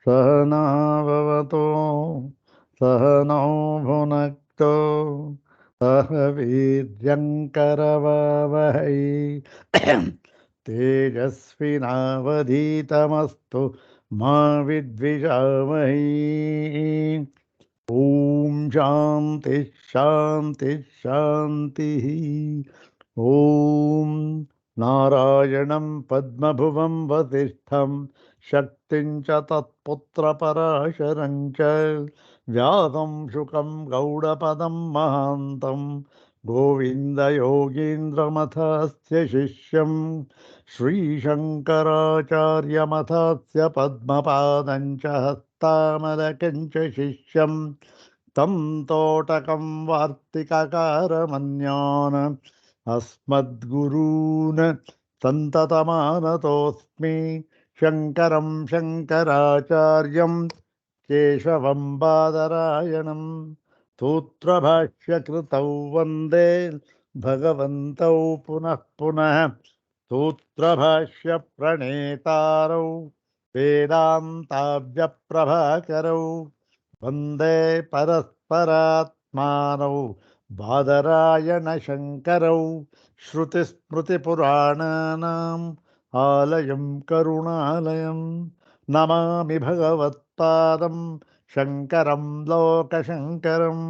सहनाववतो सहनौ भुनक्तो सह वीर्यङ्करवावहै तेजस्विनावधीतमस्तु मा विद्विषावहै। ॐ शान्ति शान्ति शान्तिः। ॐ नारायणं पद्मभुवं वसिष्ठं शक्तिं च तत्पुत्रपराशरं च व्यासं शुकं गौडपदं महान्तं गोविन्दयोगीन्द्रमथस्य शिष्यं श्रीशङ्कराचार्यमथस्य पद्मपादं च हस्तामलकं च शिष्यं तं तोटकं वार्तिककारमन्यान् अस्मद्गुरून् सन्ततमानतोऽस्मि। शङ्करं शङ्कराचार्यं केशवं बादरायणं सूत्रभाष्यकृतौ वन्दे भगवन्तौ पुनः पुनः। सूत्रभाष्यप्रणेतारौ वेदान्ताव्यप्रभाकरौ वन्दे परस्परात्मानौ बादरायणशङ्करौ श्रुतिस्मृतिपुराणानाम् आलयं करुणालयं नमामि भगवत्पादं शङ्करं लोकशङ्करम्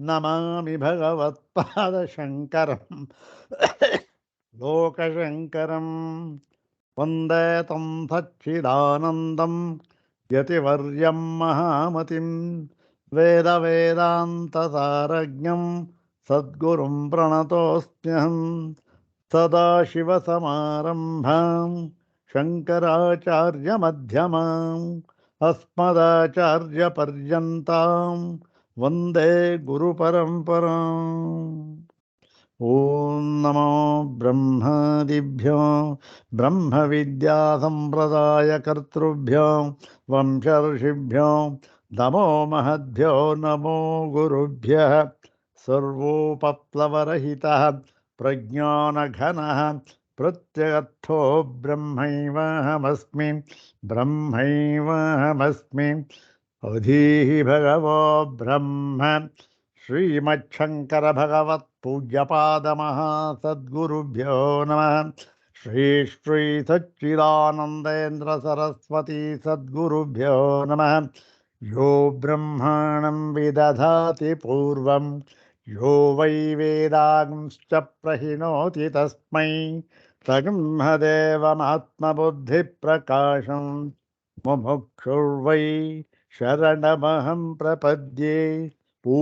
नमामि भगवत्पादशङ्करं लोकशङ्करं वन्दे तं सच्चिदानन्दं यतिवर्यं महामतिं वेदवेदान्तसारज्ञं सद्गुरुं प्रणतोऽस्म्यहम् सदाशिवसमारम्भां शङ्कराचार्यमध्यमाम् अस्मदाचार्यपर्यन्तां वन्दे गुरुपरम्पराम्। ॐ नमो ब्रह्मादिभ्यो ब्रह्मविद्यासम्प्रदायकर्तृभ्यो वंशऋषिभ्यो नमो महद्भ्यो नमो गुरुभ्यः। सर्वोपप्लवरहितः प्रज्ञानघनः प्रत्यगर्थो ब्रह्मैवाहमस्मि ब्रह्मैवाहमस्मि। अधीहि भगवो ब्रह्म श्रीमच्छङ्कर भगवत् पूज्यपादमहासद्गुरुभ्यो नमः। श्री श्री सच्चिदानन्देन्द्र सरस्वती सद्गुरुभ्यो नमः। यो ब्रह्माणं विदधाति पूर्वं यो वै वेदांश्च प्रहिणोति तस्मै तन्महदेवमात्मबुद्धिप्रकाशं मुमुक्षुर्वै शरणमहं प्रपद्ये। ॐ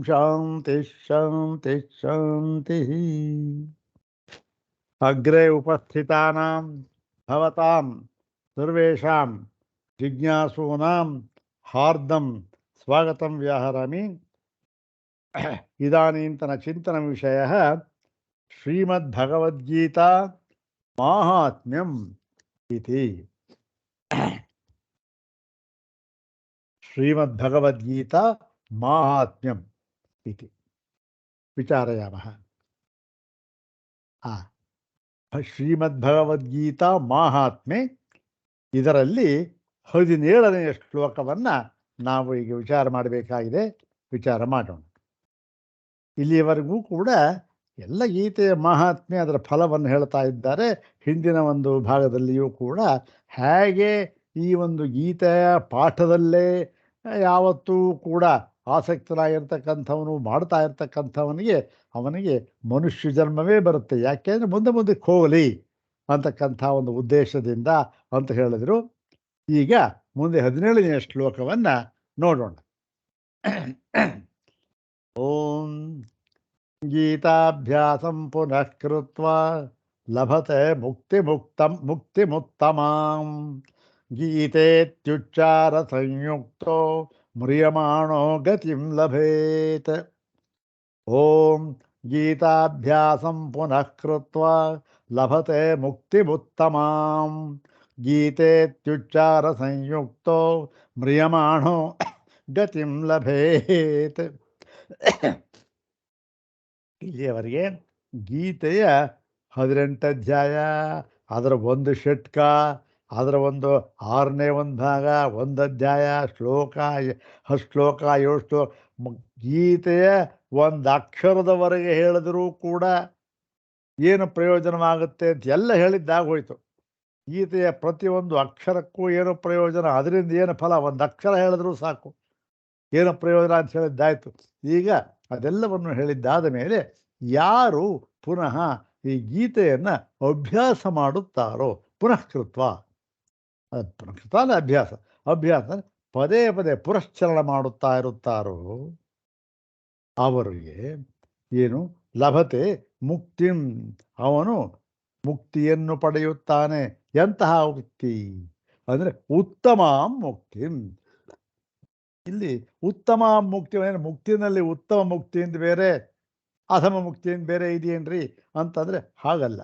शान्ति शान्ति शान्तिः। अग्रे उपस्थितानां भवतां सर्वेषां जिज्ञासूनां हार्दं स्वागतं व्याहरामि। इदानीन्तनचिन्तनविषयः श्रीमद्भगवद्गीता माहात्म्यम् इति। श्रीमद्भगवद्गीता माहात्म्यम् इति विचारयामः। ಶ್ರೀಮದ್ಭಗವದ್ಗೀತಾ ಮಾಹಾತ್ಮೆ ಇದರಲ್ಲಿ 17ನೆಯ ಶ್ಲೋಕವನ್ನು ನಾವು ಈಗ ವಿಚಾರ ಮಾಡಬೇಕಾಗಿದೆ. ವಿಚಾರ ಮಾಡೋಣ. ಇಲ್ಲಿಯವರೆಗೂ ಕೂಡ ಎಲ್ಲ ಗೀತೆಯ ಮಹಾತ್ಮೆ ಅದರ ಫಲವನ್ನು ಹೇಳ್ತಾ ಇದ್ದಾರೆ. ಹಿಂದಿನ ಒಂದು ಭಾಗದಲ್ಲಿಯೂ ಕೂಡ ಹೇಗೆ ಈ ಒಂದು ಗೀತೆಯ ಪಾಠದಲ್ಲೇ ಯಾವತ್ತೂ ಕೂಡ ಆಸಕ್ತನಾಗಿರ್ತಕ್ಕಂಥವನು ಮಾಡ್ತಾ ಇರ್ತಕ್ಕಂಥವನಿಗೆ ಅವನಿಗೆ ಮನುಷ್ಯ ಜನ್ಮವೇ ಬರುತ್ತೆ, ಯಾಕೆಂದರೆ ಮುಂದೆ ಮುಂದಕ್ಕೆ ಹೋಗಲಿ ಅಂತಕ್ಕಂಥ ಒಂದು ಉದ್ದೇಶದಿಂದ ಅಂತ ಹೇಳಿದರು. ಈಗ ಮುಂದೆ 17ನೆಯ ಶ್ಲೋಕವನ್ನು ನೋಡೋಣ. ಓಂ ಗೀತಾಭ್ಯಾಸಂ ಪುನಃ ಕೃತ್ವಾ ಲಭತೆ ಮುಕ್ತಿಮುತ್ತಮಾಂ ಗೀತೇತ್ಯುಚ್ಚಾರ ಸಂಯುಕ್ತೋ ಮ್ರಿಯಮಾಣೋ ಗತಿಂ ಲಭೇತ್. ಓಂ ಗೀತಾಭ್ಯಾಸಂ ಪುನಃ ಕೃತ್ವಾ ಲಭತೆ ಮುಕ್ತಿಮುತ್ತಮಾಂ ಗೀತೇತ್ಯುಚ್ಚಾರ ಸಂಯುಕ್ತೋ ಮ್ರಿಯಮಾಣೋ ಗತಿಂ ಲಭೇತ್. ಇಲ್ಲಿಯವರೆಗೆ ಗೀತೆಯ 18 ಅಧ್ಯಾಯ, ಅದರ ಒಂದು ಷಟ್ಕ, ಅದರ ಒಂದು 6ನೇ ಒಂದು ಭಾಗ, ಒಂದು ಅಧ್ಯಾಯ, ಶ್ಲೋಕ, 10 ಶ್ಲೋಕ, 7 ಶ್ಲೋಕ, ಗೀತೆಯ ಒಂದು ಅಕ್ಷರದವರೆಗೆ ಹೇಳಿದರೂ ಕೂಡ ಏನು ಪ್ರಯೋಜನವಾಗುತ್ತೆ ಅಂತ ಎಲ್ಲ ಹೇಳಿದ್ದಾಗೋಯ್ತು. ಗೀತೆಯ ಪ್ರತಿಯೊಂದು ಅಕ್ಷರಕ್ಕೂ ಏನು ಪ್ರಯೋಜನ, ಅದರಿಂದ ಏನು ಫಲ, ಒಂದು ಅಕ್ಷರ ಹೇಳಿದ್ರೂ ಸಾಕು, ಏನು ಪ್ರಯೋಜನ ಅಂತ ಹೇಳಿದ್ದಾಯ್ತು. ಈಗ ಅದೆಲ್ಲವನ್ನು ಹೇಳಿದ್ದಾದ ಮೇಲೆ ಯಾರು ಪುನಃ ಈ ಗೀತೆಯನ್ನು ಅಭ್ಯಾಸ ಮಾಡುತ್ತಾರೋ, ಪುನಃ ಕೃತ್ವ, ಪುನಃ ಕೃತ್ವ ಅಂದರೆ ಅಭ್ಯಾಸ, ಅಭ್ಯಾಸ ಅಂದ್ರೆ ಪದೇ ಪದೇ ಪುರಶ್ಚರಣ ಮಾಡುತ್ತಾ ಇರುತ್ತಾರೋ ಅವರಿಗೆ ಏನು ಲಭತೆ ಮುಕ್ತಿಂ, ಅವನು ಮುಕ್ತಿಯನ್ನು ಪಡೆಯುತ್ತಾನೆ. ಎಂತಹ ಮುಕ್ತಿ ಅಂದರೆ ಉತ್ತಮ ಮುಕ್ತಿಂ. ಇಲ್ಲಿ ಉತ್ತಮ ಮುಕ್ತಿ ಅಂದರೆ ಮುಕ್ತಿನಲ್ಲಿ ಉತ್ತಮ ಮುಕ್ತಿಯಿಂದ ಬೇರೆ, ಅಧಮ ಮುಕ್ತಿಯಿಂದ ಬೇರೆ ಇದೆಯೇನ್ರಿ ಅಂತಂದರೆ ಹಾಗಲ್ಲ.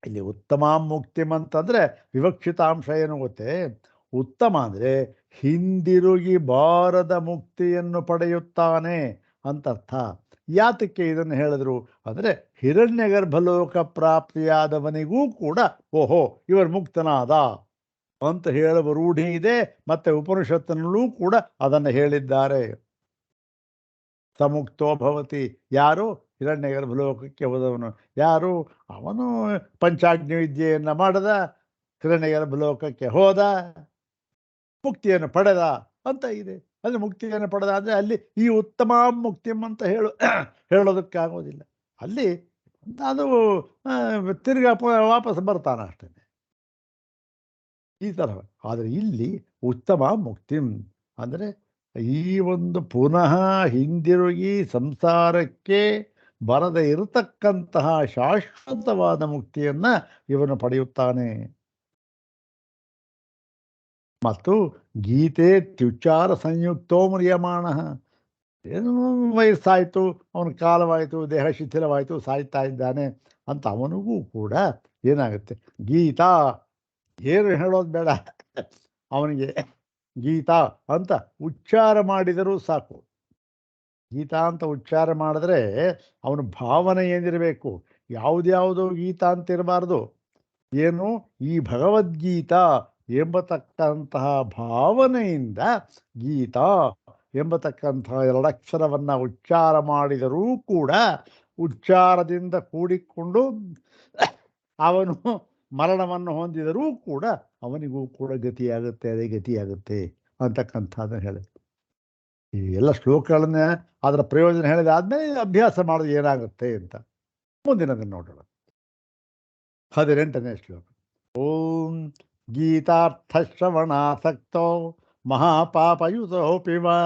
ಇಲ್ಲಿ ಉತ್ತಮ ಮುಕ್ತಿಂ ಅಂತಂದರೆ ವಿವಕ್ಷಿತಾಂಶ ಏನು ಗೊತ್ತೇ, ಉತ್ತಮ ಅಂದರೆ ಹಿಂದಿರುಗಿ ಬಾರದ ಮುಕ್ತಿಯನ್ನು ಪಡೆಯುತ್ತಾನೆ ಅಂತರ್ಥ. ಯಾತಕ್ಕೆ ಇದನ್ನು ಹೇಳಿದ್ರು ಅಂದರೆ ಹಿರಣ್ಯಗರ್ಭಲೋಕ ಪ್ರಾಪ್ತಿಯಾದವನಿಗೂ ಕೂಡ ಓಹೋ ಇವರು ಮುಕ್ತನಾದ ಅಂತ ಹೇಳುವ ರೂಢಿ ಇದೆ. ಮತ್ತು ಉಪನಿಷತ್ತಿನಲ್ಲೂ ಕೂಡ ಅದನ್ನು ಹೇಳಿದ್ದಾರೆ. ಸಮುಕ್ತೋ ಭವತಿ, ಯಾರು ಹಿರಣ್ಯಗರ್ಭಲೋಕಕ್ಕೆ ಹೋದವನು, ಯಾರು ಅವನು ಪಂಚಾಗ್ನಿ ವಿದ್ಯೆಯನ್ನು ಮಾಡದ, ಹಿರಣ್ಯಗರ್ಭಲೋಕಕ್ಕೆ ಹೋದ, ಮುಕ್ತಿಯನ್ನು ಪಡೆದ ಅಂತ ಇದೆ. ಅಂದರೆ ಮುಕ್ತಿಯನ್ನು ಪಡೆದ ಅಂದರೆ ಅಲ್ಲಿ ಈ ಉತ್ತಮ ಮುಕ್ತಿ ಅಂತ ಹೇಳೋದಕ್ಕಾಗೋದಿಲ್ಲ. ಅಲ್ಲಿ ಅದು ತಿರ್ಗಾ ವಾಪಸ್ ಬರ್ತಾನೆ ಅಷ್ಟೇ, ಈ ಥರ. ಆದರೆ ಇಲ್ಲಿ ಉತ್ತಮ ಮುಕ್ತಿಂ ಅಂದರೆ ಈ ಒಂದು ಪುನಃ ಹಿಂದಿರುಗಿ ಸಂಸಾರಕ್ಕೆ ಬರದೇ ಇರತಕ್ಕಂತಹ ಶಾಶ್ವತವಾದ ಮುಕ್ತಿಯನ್ನು ಇವನು ಪಡೆಯುತ್ತಾನೆ. ಮತ್ತು ಗೀತೆ ತ್ಯುಚ್ಚಾರ ಸಂಯುಕ್ತೋ ಮ್ರಿಯಮಾಣ, ಏನು ವಯಸ್ಸಾಯಿತು, ಅವನ ಕಾಲವಾಯಿತು, ದೇಹ ಶಿಥಿಲವಾಯಿತು, ಸಾಯ್ತಾ ಇದ್ದಾನೆ ಅಂತ ಅವನಿಗೂ ಕೂಡ ಏನಾಗುತ್ತೆ, ಗೀತಾ ಏನು ಹೇಳೋದು ಬೇಡ, ಅವನಿಗೆ ಗೀತಾ ಅಂತ ಉಚ್ಚಾರ ಮಾಡಿದರೂ ಸಾಕು. ಗೀತಾ ಅಂತ ಉಚ್ಚಾರ ಮಾಡಿದ್ರೆ ಅವನ ಭಾವನೆ ಏನಿರಬೇಕು, ಯಾವುದ್ಯಾವುದೋ ಗೀತಾ ಅಂತ ಇರಬಾರ್ದು, ಏನು ಈ ಭಗವದ್ಗೀತಾ ಎಂಬತಕ್ಕಂತಹ ಭಾವನೆಯಿಂದ ಗೀತಾ ಎಂಬತಕ್ಕಂತಹ ಎರಡಕ್ಷರವನ್ನು ಉಚ್ಚಾರ ಮಾಡಿದರೂ ಕೂಡ ಉಚ್ಚಾರದಿಂದ ಕೂಡಿಕೊಂಡು ಅವನು ಮರಣವನ್ನು ಹೊಂದಿದರೂ ಕೂಡ ಅವನಿಗೂ ಕೂಡ ಗತಿಯಾಗುತ್ತೆ, ಅದೇ ಗತಿಯಾಗುತ್ತೆ ಅಂತಕ್ಕಂಥದ್ದನ್ನು ಹೇಳಿ ಈ ಎಲ್ಲ ಶ್ಲೋಕಗಳನ್ನ ಅದರ ಪ್ರಯೋಜನ ಹೇಳಿದಾದ್ಮೇಲೆ ಅಭ್ಯಾಸ ಮಾಡೋದು ಏನಾಗುತ್ತೆ ಅಂತ ಮುಂದಿನದನ್ನು ನೋಡೋಣ. 18ನೇ ಶ್ಲೋಕ. ಓಂ ಗೀತಾರ್ಥಶ್ರವಣಾಸಕ್ತೋ ಮಹಾಪಾಪಯುತೋಪಿ ವಾ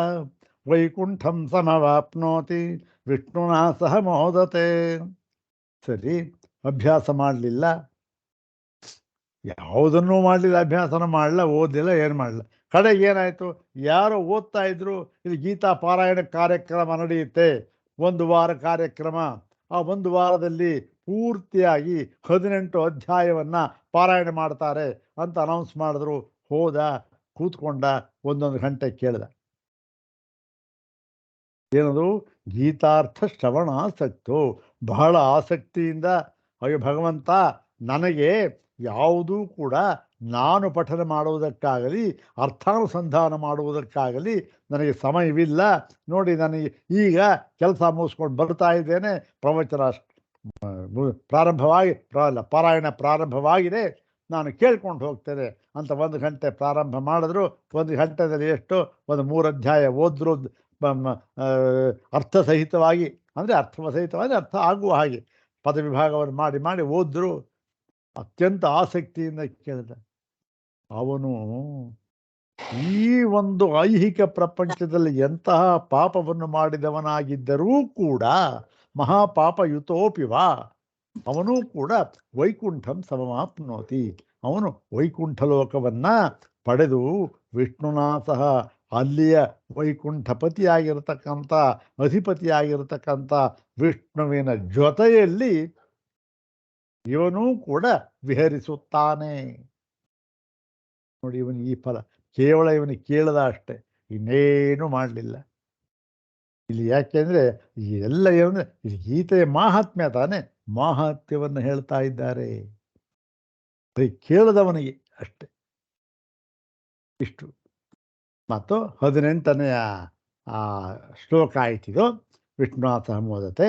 ವೈಕುಂಠಂ ಸಮವಾಪ್ನೋತಿ ವಿಷ್ಣುನಾ ಸಹ ಮೋದತೆ. ಸರಿ, ಅಭ್ಯಾಸ ಮಾಡಲಿಲ್ಲ, ಯಾವುದನ್ನೂ ಮಾಡಲಿಲ್ಲ, ಅಭ್ಯಾಸನ ಮಾಡಲ್ಲ, ಓದಲಿಲ್ಲ, ಏನು ಮಾಡಲಿಲ್ಲ. ಕಡೆಗೆ ಏನಾಯಿತು, ಯಾರೋ ಓದ್ತಾ ಇದ್ರು, ಇಲ್ಲಿ ಗೀತಾ ಪಾರಾಯಣ ಕಾರ್ಯಕ್ರಮ ನಡೆಯುತ್ತೆ, 1 ವಾರ ಕಾರ್ಯಕ್ರಮ. ಆ 1 ವಾರದಲ್ಲಿ ಪೂರ್ತಿಯಾಗಿ 18 ಅಧ್ಯಾಯವನ್ನು ಪಾರಾಯಣ ಮಾಡ್ತಾರೆ ಅಂತ ಅನೌನ್ಸ್ ಮಾಡಿದ್ರು. ಹೋದ, ಕೂತ್ಕೊಂಡ, 1 ಗಂಟೆ ಕೇಳಿದ. ಏನದು, ಗೀತಾರ್ಥ ಶ್ರವಣಾಸಕ್ತು, ಬಹಳ ಆಸಕ್ತಿಯಿಂದ, ಅಯ್ಯೋ ಭಗವಂತ, ನನಗೆ ಯಾವುದೂ ಕೂಡ ನಾನು ಪಠನ ಮಾಡುವುದಕ್ಕಾಗಲಿ ಅರ್ಥಾನುಸಂಧಾನ ಮಾಡುವುದಕ್ಕಾಗಲಿ ನನಗೆ ಸಮಯವಿಲ್ಲ. ನೋಡಿ, ನನಗೆ ಈಗ ಕೆಲಸ ಮುಗಿಸ್ಕೊಂಡು ಬರ್ತಾ ಇದ್ದೇನೆ, ಪ್ರವಚನ ಪಾರಾಯಣ ಪ್ರಾರಂಭವಾಗಿದೆ, ನಾನು ಕೇಳ್ಕೊಂಡು ಹೋಗ್ತೇನೆ ಅಂತ 1 ಗಂಟೆ ಪ್ರಾರಂಭ ಮಾಡಿದ್ರು. 1 ಗಂಟೆದಲ್ಲಿ ಎಷ್ಟು, 3 ಅಧ್ಯಾಯ ಓದ್ರು, ಅರ್ಥಸಹಿತವಾಗಿ, ಅಂದರೆ ಅರ್ಥಸಹಿತವಾಗಿ ಅರ್ಥ ಆಗುವ ಹಾಗೆ ಪದವಿಭಾಗವನ್ನು ಮಾಡಿ ಮಾಡಿ ಓದ್ರು. ಅತ್ಯಂತ ಆಸಕ್ತಿಯಿಂದ ಕೇಳಿದ. ಅವನು ಈ ಒಂದು ಐಹಿಕ ಪ್ರಪಂಚದಲ್ಲಿ ಎಂತಹ ಪಾಪವನ್ನು ಮಾಡಿದವನಾಗಿದ್ದರೂ ಕೂಡ ಮಹಾಪಾಪಯುತೋಪಿ ವಾ, ಅವನೂ ಕೂಡ ವೈಕುಂಠಂ ಸಮಮಾಪ್ನೋತಿ, ಅವನು ವೈಕುಂಠ ಲೋಕವನ್ನ ಪಡೆದು ವಿಷ್ಣುನಾ ಸಹ, ಅಲ್ಲಿಯ ವೈಕುಂಠಪತಿಯಾಗಿರ್ತಕ್ಕಂಥ ಅಧಿಪತಿಯಾಗಿರ್ತಕ್ಕಂಥ ವಿಷ್ಣುವಿನ ಜೊತೆಯಲ್ಲಿ ಇವನೂ ಕೂಡ ವಿಹರಿಸುತ್ತಾನೆ. ನೋಡಿ, ಇವನು ಈ ಫಲ ಕೇವಲ ಇವನಿಗೆ ಕೇಳದ ಅಷ್ಟೇ, ಇನ್ನೇನು ಮಾಡಲಿಲ್ಲ ಇಲ್ಲಿ. ಯಾಕೆಂದರೆ ಎಲ್ಲ ಏನಂದರೆ ಇದು ಗೀತೆಯ ಮಾಹಾತ್ಮ್ಯ ತಾನೇ, ಮಾಹಾತ್ಮ್ಯವನ್ನು ಹೇಳ್ತಾ ಇದ್ದಾರೆ. ಬರೀ ಕೇಳಿದವನಿಗೆ ಅಷ್ಟೆ. ಇಷ್ಟು ಮತ್ತು 18ನೆಯ ಶ್ಲೋಕ ಆಯ್ತಿದು ವಿಷ್ಣುನಾಥ ಮೋದತೆ.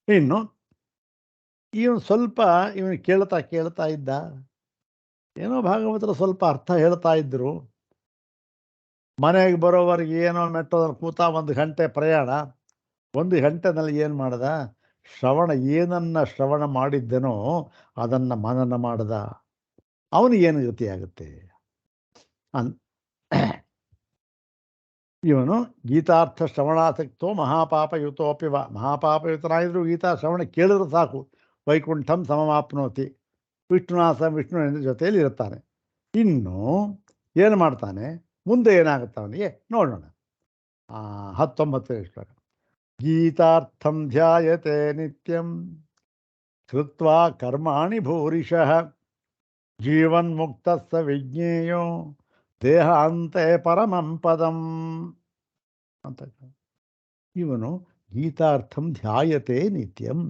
ಇನ್ನು ಇವನು ಸ್ವಲ್ಪ ಇವನು ಕೇಳ್ತಾ ಕೇಳ್ತಾ ಇದ್ದ, ಏನೋ ಭಾಗವತರು ಸ್ವಲ್ಪ ಅರ್ಥ ಹೇಳ್ತಾ ಇದ್ರು. ಮನೆಗೆ ಬರೋವರೆಗೆ ಏನೋ ಮೆಟ್ರೋದಲ್ಲಿ ಕೂತ 1 ಗಂಟೆ ಪ್ರಯಾಣ. 1 ಗಂಟೆನಲ್ಲಿ ಏನು ಮಾಡ್ದ, ಏನನ್ನ ಶ್ರವಣ ಮಾಡಿದ್ದನೋ ಅದನ್ನು ಮನನ ಮಾಡ್ದ. ಅವನಿಗೇನು ಗತಿಯಾಗುತ್ತೆ ಅನ್ ಇವನು ಗೀತಾರ್ಥ ಶ್ರವಣಾಸಕ್ತೋ ಮಹಾಪಾಪಯುತೋಪಿವ. ಮಹಾಪಾಪಯುತನಾಗಿದ್ರು ಗೀತಾ ಶ್ರವಣ ಕೇಳಿದ್ರು ಸಾಕು, ವೈಕುಂಠಂ ಸಮಮಾಪ್ನೋತಿ, ವಿಷ್ಣುವಿನ ಜೊತೆಯಲ್ಲಿ ಇರುತ್ತಾನೆ. ಇನ್ನು ಏನು ಮಾಡ್ತಾನೆ, ಮುಂದೆ ಏನಾಗುತ್ತೆ ಅವನಿಗೆ ನೋಡೋಣ. 19 ಶ್ಲೋಕ. ಗೀತಾರ್ಥಂ ಧ್ಯಾಯತೆ ನಿತ್ಯಂ ಕೃತ್ವಾ ಕರ್ಮಾಣಿ ಭೂರಿಶಃ ಜೀವನ್ಮುಕ್ತ ಸ ವಿಜ್ಞೇಯೋ ದೇಹ ಅಂತೆ ಪರಮಂ ಪದಂ ಅಂತ. ಇವನು ಗೀತಾರ್ಥಂ ಧ್ಯಾಯತೆ ನಿತ್ಯಂ.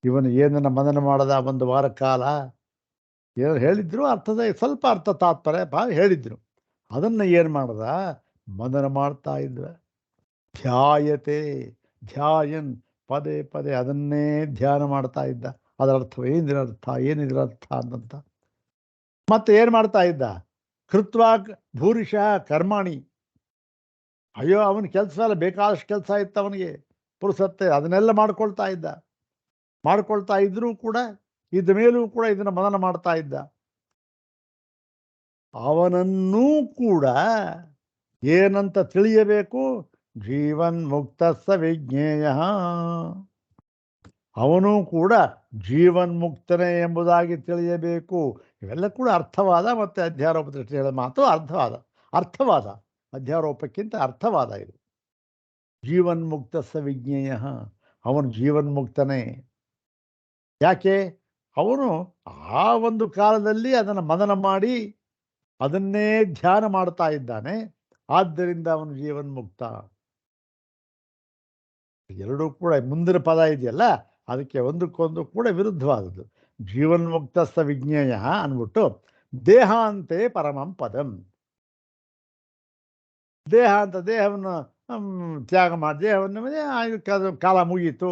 ಇವನು ಏನನ್ನ ಮನನ ಮಾಡದ 1 ವಾರ ಕಾಲ. ಏನು ಹೇಳಿದ್ರು ಅರ್ಥದ ಸ್ವಲ್ಪ ಅರ್ಥ ತಾತ್ಪರ್ಯ ಹೇಳಿದ್ರು. ಅದನ್ನು ಏನು ಮಾಡ್ದ, ಮನನ ಮಾಡ್ತಾ ಇದ್ದ. ಧ್ಯಾಯತೆ, ಧ್ಯಾಯನ್, ಪದೇ ಪದೇ ಅದನ್ನೇ ಧ್ಯಾನ ಮಾಡ್ತಾ ಇದ್ದ. ಅದರ ಅರ್ಥ ಏನಿದ್ರ ಅರ್ಥ ಅಂತ. ಮತ್ತೆ ಏನು ಮಾಡ್ತಾ ಇದ್ದ, ಕೃತ್ವಾ ಭೂರಿಶಃ ಕರ್ಮಾಣಿ. ಅಯ್ಯೋ ಅವನ ಕೆಲಸ ಎಲ್ಲ ಬೇಕಾದಷ್ಟು ಕೆಲಸ ಇತ್ತು ಅವನಿಗೆ, ಪುರುಸತ್ತೆ ಅದನ್ನೆಲ್ಲ ಮಾಡ್ಕೊಳ್ತಾ ಇದ್ರೂ ಕೂಡ, ಇದ್ದ ಮೇಲೂ ಕೂಡ ಇದನ್ನು ಮನನ ಮಾಡ್ತಾ ಇದ್ದ. ಅವನನ್ನೂ ಕೂಡ ಏನಂತ ತಿಳಿಯಬೇಕು, ಜೀವನ್ ಮುಕ್ತ ಸ ವಿಜ್ಞೇಯ. ಅವನು ಕೂಡ ಜೀವನ್ಮುಕ್ತನೇ ಎಂಬುದಾಗಿ ತಿಳಿಯಬೇಕು. ಇವೆಲ್ಲ ಕೂಡ ಅರ್ಥವಾದ ಮತ್ತು ಅಧ್ಯಾರೋಪ ದೃಷ್ಟಿಗಳ ಮಾತು. ಅರ್ಥವಾದ ಅಧ್ಯಾರೋಪಕ್ಕಿಂತ ಅರ್ಥವಾದ ಇದು. ಜೀವನ್ಮುಕ್ತ ಸ ವಿಜ್ಞೇಯ, ಅವನು ಜೀವನ್ಮುಕ್ತನೇ. ಯಾಕೆ, ಅವನು ಆ ಒಂದು ಕಾಲದಲ್ಲಿ ಅದನ್ನು ಮನನ ಮಾಡಿ ಅದನ್ನೇ ಧ್ಯಾನ ಮಾಡ್ತಾ ಇದ್ದಾನೆ. ಆದ್ದರಿಂದ ಅವನು ಜೀವನ್ಮುಕ್ತ. ಎರಡೂ ಕೂಡ ಮುಂದಿನ ಪದ ಇದೆಯಲ್ಲ, ಅದಕ್ಕೆ ಒಂದಕ್ಕೊಂದು ಕೂಡ ವಿರುದ್ಧವಾದದ್ದು. ಜೀವನ್ಮುಕ್ತ ಸ ವಿಜ್ಞೇಯ ಅಂದ್ಬಿಟ್ಟು ದೇಹಾಂತೆ ಪರಮಂ ಪದಂ. ದೇಹವನ್ನು ತ್ಯಾಗ ಮಾಡಿ, ದೇಹವನ್ನು ಕಾಲ ಮುಗೀತು,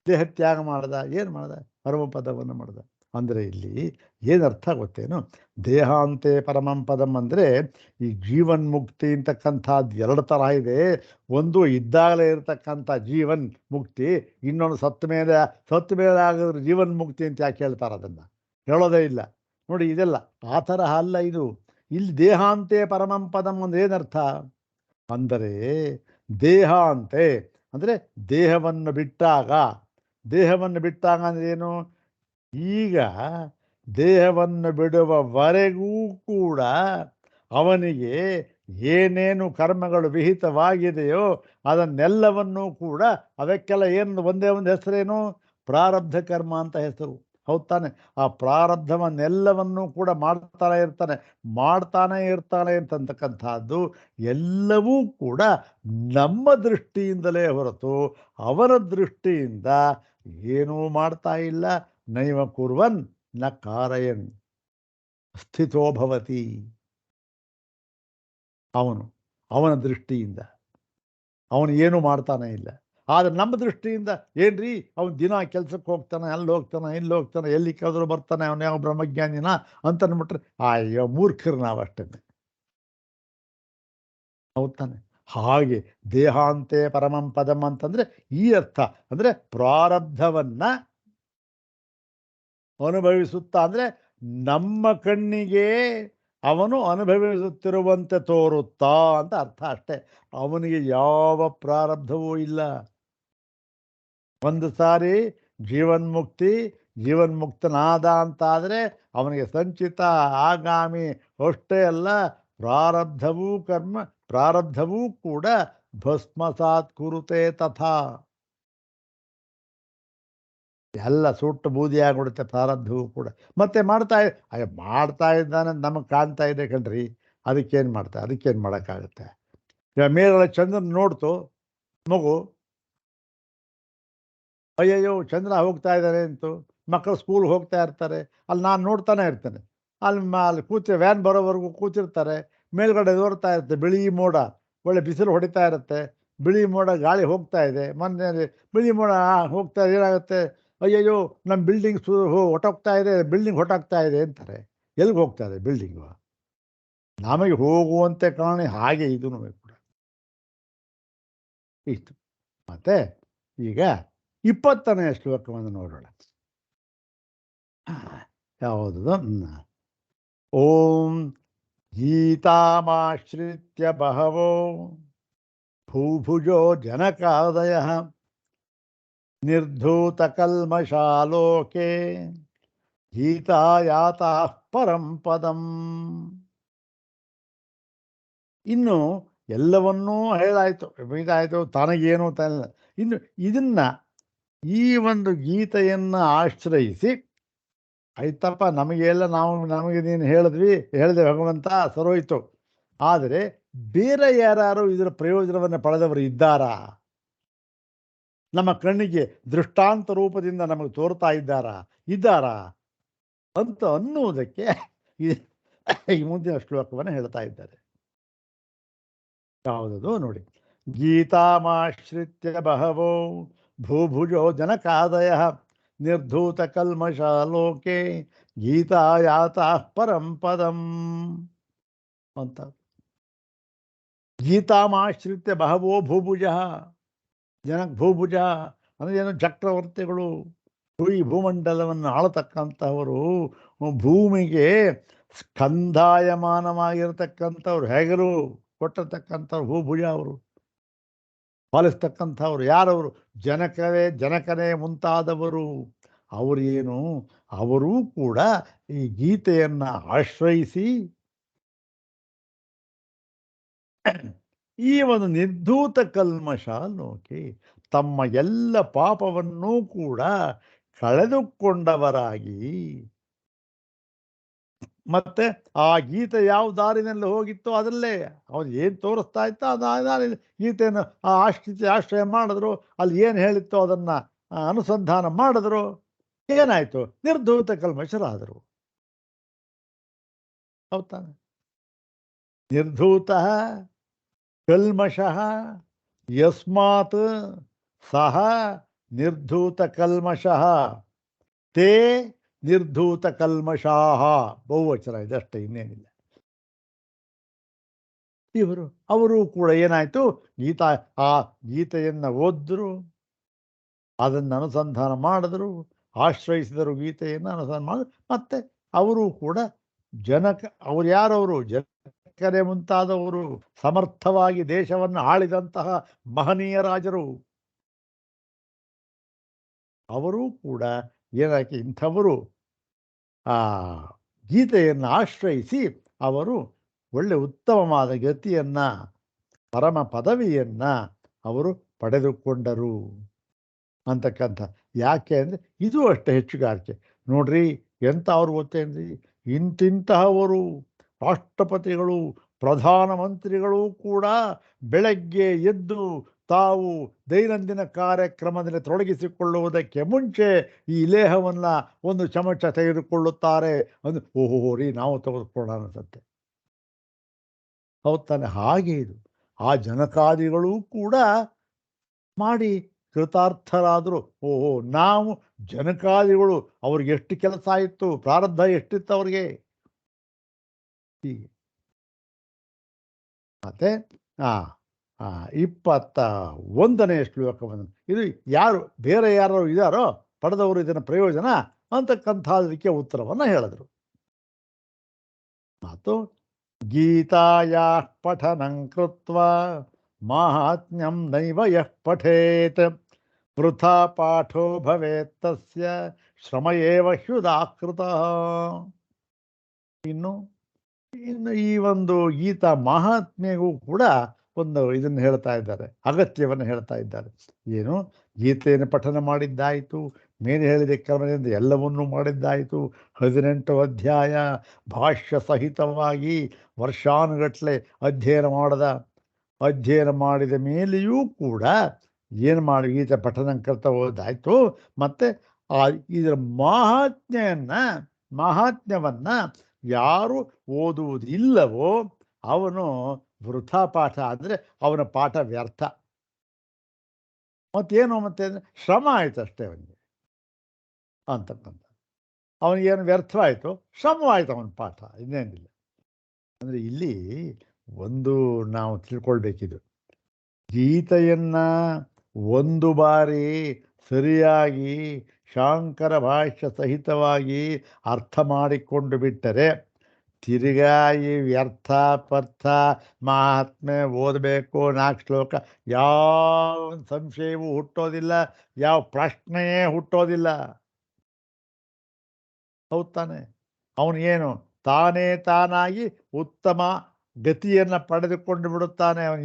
ದೇಹ ತ್ಯಾಗ ಮಾಡ್ದ. ಏನು ಮಾಡ್ದ, ಪರಮಪದವನ್ನು ಮಾಡ್ದ. ಅಂದರೆ ಇಲ್ಲಿ ಏನರ್ಥ ಗೊತ್ತೇನು, ದೇಹಾಂತೆ ಪರಮಂ ಪದಂ ಅಂದರೆ ಈ ಜೀವನ್ಮುಕ್ತಿ ಅಂತಕ್ಕಂಥದ್ದು 2 ಥರ ಇದೆ. ಒಂದು ಇದ್ದಾಗಲೇ ಇರತಕ್ಕಂಥ ಜೀವನ್ ಮುಕ್ತಿ, ಇನ್ನೊಂದು ಸತ್ತ ಮೇಲೆ ಆಗಿದ್ರೆ ಜೀವನ್ಮುಕ್ತಿ ಅಂತ ಯಾಕೆ ಹೇಳ್ತಾರೆ, ಅದನ್ನು ಹೇಳೋದೇ ಇಲ್ಲ ನೋಡಿ. ಇದೆಲ್ಲ ಆ ತರಹ ಅಲ್ಲ ಇದು. ಇಲ್ಲಿ ದೇಹಾಂತೆ ಪರಮಂ ಪದಂ ಅಂದರೆ ಏನರ್ಥ ಅಂದರೆ, ದೇಹಾಂತೆ ಅಂದರೆ ದೇಹವನ್ನು ಬಿಟ್ಟಾಗ ಅಂದರೆ ಏನು, ಈಗ ದೇಹವನ್ನು ಬಿಡುವವರೆಗೂ ಕೂಡ ಅವನಿಗೆ ಏನೇನು ಕರ್ಮಗಳು ವಿಹಿತವಾಗಿದೆಯೋ ಅದನ್ನೆಲ್ಲವನ್ನೂ ಕೂಡ, ಅದಕ್ಕೆಲ್ಲ ಏನು ಒಂದೇ ಒಂದು ಹೆಸರೇನು, ಪ್ರಾರಬ್ಧ ಕರ್ಮ ಅಂತ ಹೆಸರು. ಹೌದು ತಾನೆ? ಆ ಪ್ರಾರಬ್ಧವನ್ನೆಲ್ಲವನ್ನೂ ಕೂಡ ಮಾಡ್ತಾನೆ ಇರ್ತಾನೆ ಅಂತಕ್ಕಂಥದ್ದು ಎಲ್ಲವೂ ಕೂಡ ನಮ್ಮ ದೃಷ್ಟಿಯಿಂದಲೇ ಹೊರತು ಅವನ ದೃಷ್ಟಿಯಿಂದ ಏನೂ ಮಾಡ್ತಾ ಇಲ್ಲ. ನೈವ ಕುರ್ವನ್ ನ ಕಾರಯನ್ ಸ್ಥಿತೋ ಭವತಿ. ಅವನ ದೃಷ್ಟಿಯಿಂದ ಅವನು ಏನೂ ಮಾಡ್ತಾನೆ ಇಲ್ಲ. ಆದರೆ ನಮ್ಮ ದೃಷ್ಟಿಯಿಂದ ಏನ್ರಿ, ಅವನು ದಿನ ಕೆಲ್ಸಕ್ಕೆ ಹೋಗ್ತಾನೆ, ಅಲ್ಲಿ ಹೋಗ್ತಾನೆ, ಎಲ್ಲಿ ಕಳೆದ್ರು ಬರ್ತಾನೆ, ಅವನು ಯಾವ ಬ್ರಹ್ಮಜ್ಞಾನಿನ ಅಂತ ಅಂದ್ಬಿಟ್ರೆ ಅಯ್ಯೋ ಮೂರ್ಖರು ನಾವಷ್ಟೇ. ಹೌದು ತಾನೆ? ಹಾಗೆ ದೇಹಾಂತೆ ಪರಮಂ ಪದಂ ಅಂತಂದ್ರೆ ಈ ಅರ್ಥ. ಅಂದರೆ ಪ್ರಾರಬ್ಧವನ್ನ ಅನುಭವಿಸುತ್ತಾ, ಅಂದರೆ ನಮ್ಮ ಕಣ್ಣಿಗೆ ಅವನು ಅನುಭವಿಸುತ್ತಿರುವಂತೆ ತೋರುತ್ತಾ ಅಂತ ಅರ್ಥ ಅಷ್ಟೇ. ಅವನಿಗೆ ಯಾವ ಪ್ರಾರಬ್ಧವೂ ಇಲ್ಲ. ಒಂದು ಸಾರಿ ಜೀವನ್ಮುಕ್ತನಾದ ಅಂತಾದರೆ ಅವನಿಗೆ ಸಂಚಿತ ಆಗಾಮಿ ಅಷ್ಟೇ ಅಲ್ಲ, ಪ್ರಾರಬ್ಧವೂ ಕೂಡ ಭಸ್ಮಸಾತ್ ಕುರುತೆ ತಥಾ. ಎಲ್ಲ ಸುಟ್ಟು ಬೂದಿ ಆಗ್ಬಿಡುತ್ತೆ ಪ್ರಾರಬ್ಧವೂ ಕೂಡ. ಮತ್ತೆ ಮಾಡ್ತಾ ಇದ್ದಾನೆ ನಮಗೆ ಕಾಣ್ತಾ ಇದೆ ಕಣ್ರಿ, ಅದಕ್ಕೇನು ಮಾಡೋಕ್ಕಾಗುತ್ತೆ. ಈಗ ಮೇಲೆಲ್ಲ ಚಂದ್ರನ ನೋಡ್ತು ಮಗು, ಅಯ್ಯಯ್ಯೋ ಚಂದ್ರ ಹೋಗ್ತಾ ಇದ್ದಾನೆ ಅಂತು, ಮಕ್ಕಳು ಸ್ಕೂಲ್ಗೆ ಹೋಗ್ತಾ ಇರ್ತಾರೆ, ಅಲ್ಲಿ ನಾನು ನೋಡ್ತಾನೆ ಇರ್ತೇನೆ. ಅಲ್ಲಿ ವ್ಯಾನ್ ಬರೋವರೆಗೂ ಕೂತಿರ್ತಾರೆ. ಮೇಲ್ಗಡೆ ದೋರ್ತಾ ಇರುತ್ತೆ ಬಿಳಿ ಮೋಡ, ಒಳ್ಳೆ ಬಿಸಿಲು ಹೊಡಿತಾ ಇರುತ್ತೆ, ಬಿಳಿ ಮೋಡ, ಗಾಳಿ ಹೋಗ್ತಾ ಇದೆ. ಮೊನ್ನೆ ಬಿಳಿ ಮೋಡ ಹೋಗ್ತಾ ಏನಾಗುತ್ತೆ, ಅಯ್ಯಯ್ಯೋ ನಮ್ಮ ಬಿಲ್ಡಿಂಗ್ ಹೊಟ್ಟೋಗ್ತಾ ಇದೆ, ಬಿಲ್ಡಿಂಗ್ ಹೊಟ್ಟಾಗ್ತಾ ಇದೆ ಅಂತಾರೆ. ಎಲ್ಲಿಗೆ ಹೋಗ್ತಾ ಇದೆ ಬಿಲ್ಡಿಂಗು? ನಮಗೆ ಹೋಗುವಂತೆ ಕಾರಣ ಹಾಗೆ ಇದೂ ಕೂಡ ಇತ್ತು. ಮತ್ತೆ ಈಗ 20ನೇ ಶ್ಲೋಕವನ್ನು ನೋಡೋಣ. ಯಾವುದು? ಓಂ ಗೀತಾಮಾಶ್ರಿತ್ಯ ಬಹವೋ ಭೂಭುಜೋ ಜನಕಾದಯ ನಿರ್ಧೂತಕಲ್ಮಷಾಲೋಕೆ ಗೀತಾಯಾತಃ ಪರಂ ಪದಂ. ಇನ್ನು ಎಲ್ಲವನ್ನೂ ಹೇಳಾಯಿತು, ಇದಾಯಿತು, ತನಗೇನು ತಾನಿಲ್ಲ. ಇನ್ನು ಇದನ್ನ ಈ ಒಂದು ಗೀತೆಯನ್ನು ಆಶ್ರಯಿಸಿ, ಆಯ್ತಪ್ಪ ನಮಗೆಲ್ಲ ನಮಗೆ ನೀನು ಹೇಳಿದೆ ಭಗವಂತ, ಸರೋಯ್ತು. ಆದರೆ ಬೇರೆ ಯಾರು ಇದರ ಪ್ರಯೋಜನವನ್ನು ಪಡೆದವರು ಇದ್ದಾರಾ? ನಮ್ಮ ಕಣ್ಣಿಗೆ ದೃಷ್ಟಾಂತ ರೂಪದಿಂದ ನಮಗೆ ತೋರ್ತಾ ಇದ್ದಾರಾ ಅಂತ ಅನ್ನುವುದಕ್ಕೆ ಈ ಮುಂದಿನ ಶ್ಲೋಕವನ್ನು ಹೇಳ್ತಾ ಇದ್ದಾರೆ. ಯಾವುದದು ನೋಡಿ. ಗೀತಾಮಾಶ್ರಿತ್ಯ ಬಹವೋ ಭೂಭುಜೋ ಜನಕಾದಯ ನಿರ್ಧೂತ ಕಲ್ಮಷಾಲೋಕೆ ಗೀತಾಯಾತಃ ಪರಂ ಪದಂ ಅಂತ. ಗೀತಾಮಾಶ್ರಿತ್ಯ ಬಹವೋ ಭೂಭುಜ, ಭೂಭುಜ ಅಂದರೆ ಏನು? ಚಕ್ರವರ್ತಿಗಳು, ಈ ಭೂಮಂಡಲವನ್ನು ಆಳತಕ್ಕಂಥವರು, ಭೂಮಿಗೆ ಸ್ಕಂಧಾಯಮಾನವಾಗಿರತಕ್ಕಂಥವ್ರು, ಹೇಗರು ಕೊಟ್ಟಿರ್ತಕ್ಕಂಥವ್ರು ಭೂಭುಜ. ಅವರು ಪಾಲಿಸ್ತಕ್ಕಂಥವ್ರು ಯಾರವರು? ಜನಕನೇ ಮುಂತಾದವರು. ಅವರೇನು, ಅವರೂ ಕೂಡ ಈ ಗೀತೆಯನ್ನು ಆಶ್ರಯಿಸಿ ಈ ಒಂದು ನಿರ್ಧೂತ ಕಲ್ಮಷ ಲೋಕೆ, ತಮ್ಮ ಎಲ್ಲ ಪಾಪವನ್ನೂ ಕೂಡ ಕಳೆದುಕೊಂಡವರಾಗಿ, ಮತ್ತೆ ಆ ಗೀತೆ ಯಾವ ದಾರಿನಲ್ಲಿ ಹೋಗಿತ್ತೋ ಅದರಲ್ಲೇ ಅವ್ರು ಏನು ತೋರಿಸ್ತಾ ಇತ್ತೋ ಅದು ಗೀತೆಯನ್ನು ಆಶ್ರಯ ಮಾಡಿದ್ರು. ಅಲ್ಲಿ ಏನು ಹೇಳಿತ್ತೋ ಅದನ್ನು ಅನುಸಂಧಾನ ಮಾಡಿದ್ರು. ಏನಾಯಿತು? ನಿರ್ಧೂತ ಕಲ್ಮಷರಾದರು. ಹೌದಾನೆ? ನಿರ್ಧೂತ ಕಲ್ಮಷಃ ಯಸ್ಮಾತ್ ಸಹ ನಿರ್ಧೂತ ಕಲ್ಮಷಃ ತೇ ನಿರ್ಧೂತ ಕಲ್ಮಷಾಹ. ಬಹುವಚನ ಇದಷ್ಟೇ, ಇನ್ನೇನಿಲ್ಲ. ಅವರು ಕೂಡ ಏನಾಯಿತು? ಆ ಗೀತೆಯನ್ನು ಓದಿದ್ರು, ಅದನ್ನು ಅನುಸಂಧಾನ ಮಾಡಿದ್ರು, ಆಶ್ರಯಿಸಿದರು, ಗೀತೆಯನ್ನು ಅನುಸಂಧಾನ ಮಾಡಿದ್ರು. ಮತ್ತೆ ಅವರು ಕೂಡ ಅವ್ರು ಯಾರವರು? ಜನಕರೇ ಮುಂತಾದವರು, ಸಮರ್ಥವಾಗಿ ದೇಶವನ್ನು ಆಳಿದಂತಹ ಮಹನೀಯ ರಾಜರು. ಅವರೂ ಕೂಡ ಏನಾಯ್ತು? ಇಂಥವರು ಆ ಗೀತೆಯನ್ನು ಆಶ್ರಯಿಸಿ ಅವರು ಒಳ್ಳೆ ಉತ್ತಮವಾದ ಗತಿಯನ್ನು, ಪರಮ ಪದವಿಯನ್ನು ಅವರು ಪಡೆದುಕೊಂಡರು ಅಂತಕ್ಕಂಥ. ಯಾಕೆ ಅಂದರೆ ಇದು ಅಷ್ಟೇ ಹೆಚ್ಚುಗಾರಿಕೆ ನೋಡ್ರಿ. ಎಂಥ ಅವ್ರು ಗೊತ್ತೇನ್ರಿ? ಇಂತಿಂತಹವರು ರಾಷ್ಟ್ರಪತಿಗಳು, ಪ್ರಧಾನಮಂತ್ರಿಗಳು ಕೂಡ ಬೆಳಗ್ಗೆ ಎದ್ದು ತಾವು ದೈನಂದಿನ ಕಾರ್ಯಕ್ರಮದಲ್ಲಿ ತೊಡಗಿಸಿಕೊಳ್ಳುವುದಕ್ಕೆ ಮುಂಚೆ ಈ ಲೇಹವನ್ನು ಒಂದು ಚಮಚ ತೆಗೆದುಕೊಳ್ಳುತ್ತಾರೆ. ಅಂದ್ರೆ ಓಹೋ ರೀ, ನಾವು ತೆಗೆದುಕೊಳ್ಳೋಣ ಅನ್ಸುತ್ತೆ. ಹೌದು ತಾನೆ? ಹಾಗೆ ಇದು ಆ ಜನಕಾದಿಗಳು ಕೂಡ ಮಾಡಿ ಕೃತಾರ್ಥರಾದರು. ಓಹೋ, ನಾವು ಜನಕಾದಿಗಳು, ಅವ್ರಿಗೆ ಎಷ್ಟು ಕೆಲಸ ಇತ್ತು, ಪ್ರಾರಬ್ಧ ಎಷ್ಟಿತ್ತು ಅವ್ರಿಗೆ. ಹೀಗೆ ಮತ್ತೆ 21ನೇ ಶ್ಲೋಕವನ್ನು, ಇದು ಯಾರು ಬೇರೆ ಯಾರು ಇದ್ದಾರೋ ಪಡೆದವರು ಇದನ್ನು ಪ್ರಯೋಜನ ಅಂತಕ್ಕಂಥದಕ್ಕೆ ಉತ್ತರವನ್ನು ಹೇಳಿದರು. ಮತ್ತು ಗೀತಾಯಾ ಪಠನಂ ಕೃತ್ವಾ ಮಾಹಾತ್ಮ್ಯಂ ನೈವ ಯಃ ಪಠೇತ್ ವೃಥಾ ಪಾಠೋ ಭವೇತ್ ತಸ್ಯ ಶ್ರಮ ಏವ ಹ್ಯುದಾಕೃತಃ. ಇನ್ನು ಈ ಒಂದು ಗೀತಾ ಮಹಾತ್ಮೆಗೂ ಕೂಡ ಒಂದು ಇದನ್ನು ಹೇಳ್ತಾ ಇದ್ದಾರೆ, ಅಗತ್ಯವನ್ನು ಹೇಳ್ತಾ ಇದ್ದಾರೆ. ಏನು? ಗೀತೆಯನ್ನು ಪಠನ ಮಾಡಿದ್ದಾಯಿತು, ಮೇಲೆ ಹೇಳಿದ ಕ್ರಮದಿಂದ ಎಲ್ಲವನ್ನೂ ಮಾಡಿದ್ದಾಯಿತು. 18 ಅಧ್ಯಾಯ ಭಾಷ್ಯ ಸಹಿತವಾಗಿ ವರ್ಷಾನುಗಟ್ಟಲೆ ಅಧ್ಯಯನ ಮಾಡಿದ ಮೇಲೆಯೂ ಕೂಡ ಏನು ಗೀತೆ ಪಠನ ಕರ್ತ ಹೋದಾಯಿತು. ಮತ್ತು ಇದರ ಮಾಹಾತ್ಮ್ಯವನ್ನು ಯಾರು ಓದುವುದಿಲ್ಲವೋ ಅವನು ವೃಥಾ ಪಾಠ, ಅಂದರೆ ಅವನ ಪಾಠ ವ್ಯರ್ಥ. ಮತ್ತೇನು ಮತ್ತೆ ಶ್ರಮ ಆಯಿತು ಅಷ್ಟೇ ಅವನಿಗೆ ಅಂತಕ್ಕಂಥ. ಅವನಿಗೇನು ವ್ಯರ್ಥವಾಯಿತು, ಶ್ರಮವಾಯಿತು ಅವನ ಪಾಠ, ಇನ್ನೇನಿಲ್ಲ. ಅಂದರೆ ಇಲ್ಲಿ ಒಂದು ನಾವು ತಿಳ್ಕೊಳ್ಬೇಕಿದು, ಗೀತೆಯನ್ನು ಒಂದು ಬಾರಿ ಸರಿಯಾಗಿ ಶಾಂಕರ ಭಾಷ್ಯ ಸಹಿತವಾಗಿ ಅರ್ಥ ಮಾಡಿಕೊಂಡು ಬಿಟ್ಟರೆ ತಿರುಗಾ ಈ ವ್ಯರ್ಥ ಪರ್ಥ ಮಹಾತ್ಮೆ ಓದಬೇಕು 4 ಶ್ಲೋಕ, ಯಾವ ಸಂಶಯವೂ ಹುಟ್ಟೋದಿಲ್ಲ, ಯಾವ ಪ್ರಶ್ನೆಯೇ ಹುಟ್ಟೋದಿಲ್ಲ. ಹೌದು ತಾನೆ? ಅವನಿಗೇನು ತಾನಾಗಿ ಉತ್ತಮ ಗತಿಯನ್ನು ಪಡೆದುಕೊಂಡು ಬಿಡುತ್ತಾನೆ. ಅವನು